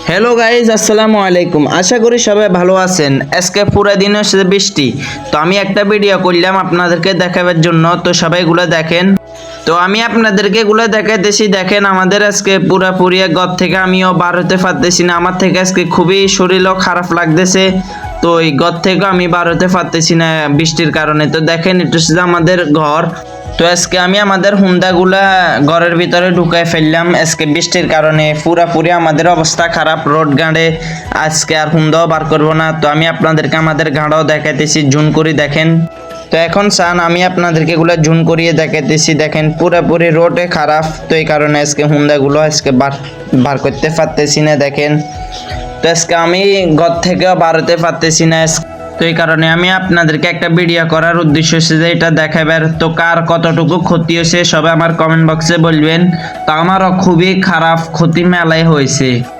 Hello guys, আসসালামু আলাইকুম। আশা করি সবাই ভালো আছেন। আজকে পুরো দিন হচ্ছে বৃষ্টি, তো আমি একটা ভিডিও করলাম আপনাদেরকে দেখাবার জন্য। তো সবাই এগুলো দেখেন। তো আমি আপনাদেরকে এগুলো দেখাইতেছি। দেখেন, আমাদের আজকে পুরাপুরি ঘর থেকে আমিও বার হতে পারতেছি না। আমার থেকে আজকে খুবই শরীরও খারাপ লাগতেছে। তো এই ঘর থেকে আমি বার হতে পারতেছি না বৃষ্টির কারণে। তো দেখেন, এটা হচ্ছে আমাদের ঘর। তো আজকে আমি আমাদের হুন্দাগুলা ঘরের ভিতরে ঢুকাই ফেললাম। আজকে বৃষ্টির কারণে পুরাপুরি আমাদের অবস্থা খারাপ। রোড গাঁড়ে আজকে আর হুন্দাও বার করবো না। তো আমি আপনাদেরকে আমাদের গাঁড়াও দেখাইতেছি, জুন করে দেখেন। তো এখন চান আমি আপনাদেরকে এগুলো জুন করিয়ে দেখাইতেছি। দেখেন পুরাপুরি রোডে খারাপ, তো এই কারণে আজকে হুন্দাগুলো আজকে বার করতে পারতেছি না। দেখেন, তো আজকে আমি ঘর থেকেও বার হতে পারতেছি না। তো এই কারণে আমি আপনাদেরকে একটা ভিডিও করার উদ্দেশ্য হচ্ছে যে এটা দেখাবার। তো কার কতটুকু ক্ষতি হয়েছে সবাই আমার কমেন্ট বক্সে বলবেন। তো আমারও খুবই খারাপ ক্ষতি মেলায় হয়েছে।